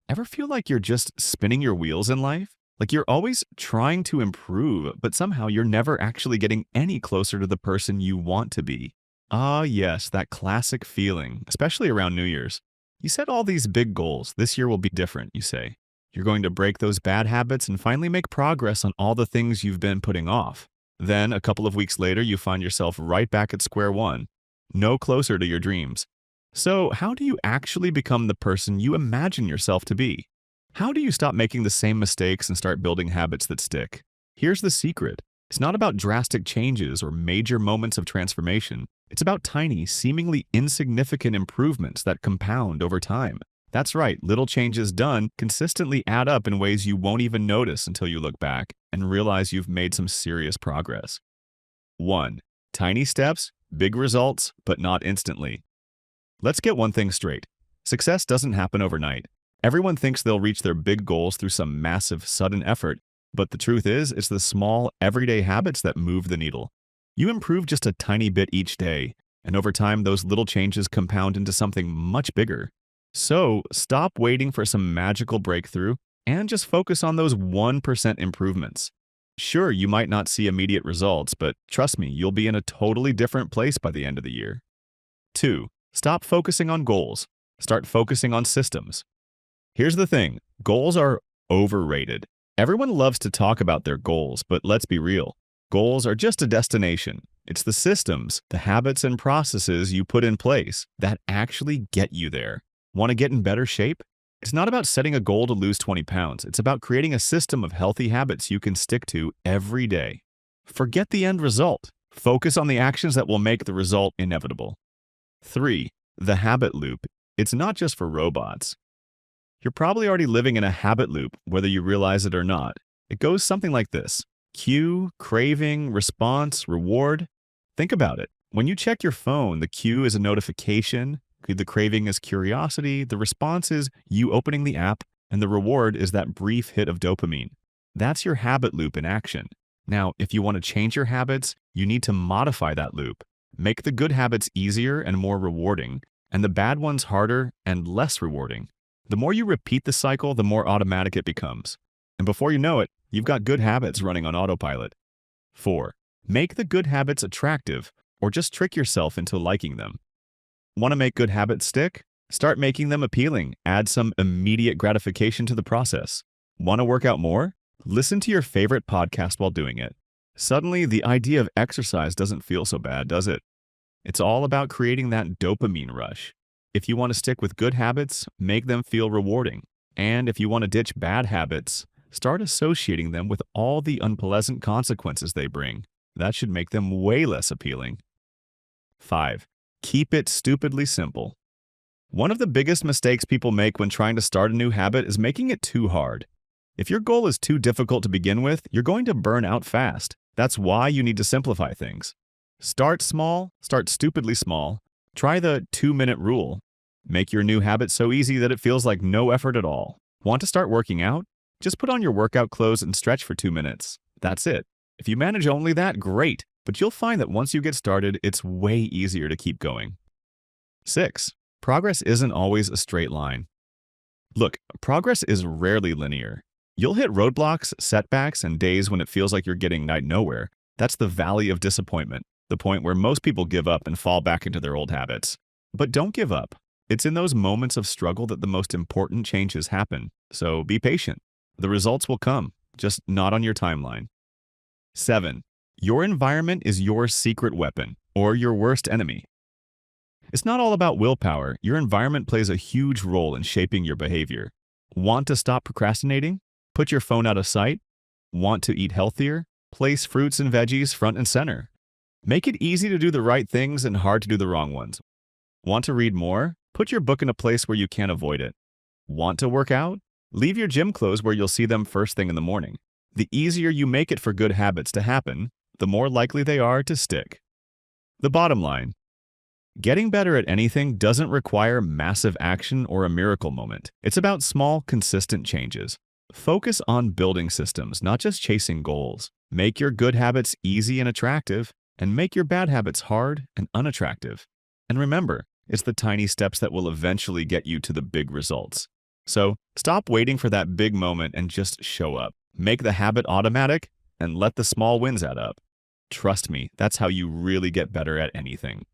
Ever feel like you're just spinning your wheels in life? Like you're always trying to improve, but somehow you're never actually getting any closer to the person you want to be. Ah, yes, that classic feeling, especially around New Year's. You set all these big goals. This year will be different, you say. You're going to break those bad habits and finally make progress on all the things you've been putting off. Then, a couple of weeks later, you find yourself right back at square one, no closer to your dreams. So, how do you actually become the person you imagine yourself to be? How do you stop making the same mistakes and start building habits that stick? Here's the secret. It's not about drastic changes or major moments of transformation. It's about tiny, seemingly insignificant improvements that compound over time. That's right, little changes done consistently add up in ways you won't even notice until you look back and realize you've made some serious progress. 1. Tiny steps, big results, but not instantly. Let's get one thing straight. Success doesn't happen overnight. Everyone thinks they'll reach their big goals through some massive, sudden effort, but the truth is, it's the small, everyday habits that move the needle. You improve just a tiny bit each day, and over time, those little changes compound into something much bigger. So, stop waiting for some magical breakthrough and just focus on those 1% improvements. Sure, you might not see immediate results, but trust me, you'll be in a totally different place by the end of the year. 2. Stop focusing on goals. Start focusing on systems. Here's the thing, goals are overrated. Everyone loves to talk about their goals, but let's be real. Goals are just a destination. It's the systems, the habits and processes you put in place that actually get you there. Want to get in better shape? It's not about setting a goal to lose 20 pounds. It's about creating a system of healthy habits you can stick to every day. Forget the end result. Focus on the actions that will make the result inevitable. 3. The habit loop. It's not just for robots. You're probably already living in a habit loop, whether you realize it or not. It goes something like this. Cue, craving, response, reward. Think about it. When you check your phone, the cue is a notification, the craving is curiosity, the response is you opening the app, and the reward is that brief hit of dopamine. That's your habit loop in action. Now, if you want to change your habits, you need to modify that loop. Make the good habits easier and more rewarding, and the bad ones harder and less rewarding. The more you repeat the cycle, the more automatic it becomes. And before you know it, you've got good habits running on autopilot. 4. Make the good habits attractive, or just trick yourself into liking them. Want to make good habits stick? Start making them appealing. Add some immediate gratification to the process. Want to work out more? Listen to your favorite podcast while doing it. Suddenly, the idea of exercise doesn't feel so bad, does it? It's all about creating that dopamine rush. If you want to stick with good habits, make them feel rewarding. And if you want to ditch bad habits, start associating them with all the unpleasant consequences they bring. That should make them way less appealing. 5. Keep it stupidly simple. One of the biggest mistakes people make when trying to start a new habit is making it too hard. If your goal is too difficult to begin with, you're going to burn out fast. That's why you need to simplify things. Start small, start stupidly small. Try the 2-minute rule. Make your new habit so easy that it feels like no effort at all. Want to start working out? Just put on your workout clothes and stretch for 2 minutes. That's it. If you manage only that, great. But you'll find that once you get started, it's way easier to keep going. 6. Progress isn't always a straight line. Look, progress is rarely linear. You'll hit roadblocks, setbacks, and days when it feels like you're getting nowhere. That's the valley of disappointment, the point where most people give up and fall back into their old habits. But don't give up. It's in those moments of struggle that the most important changes happen. So be patient. The results will come, just not on your timeline. 7. Your environment is your secret weapon, or your worst enemy. It's not all about willpower. Your environment plays a huge role in shaping your behavior. Want to stop procrastinating? Put your phone out of sight. Want to eat healthier? Place fruits and veggies front and center. Make it easy to do the right things and hard to do the wrong ones. Want to read more? Put your book in a place where you can't avoid it. Want to work out? Leave your gym clothes where you'll see them first thing in the morning. The easier you make it for good habits to happen, the more likely they are to stick. The bottom line: getting better at anything doesn't require massive action or a miracle moment. It's about small, consistent changes. Focus on building systems, not just chasing goals. Make your good habits easy and attractive, and make your bad habits hard and unattractive. And remember, it's the tiny steps that will eventually get you to the big results. So stop waiting for that big moment and just show up. Make the habit automatic and let the small wins add up. Trust me, that's how you really get better at anything.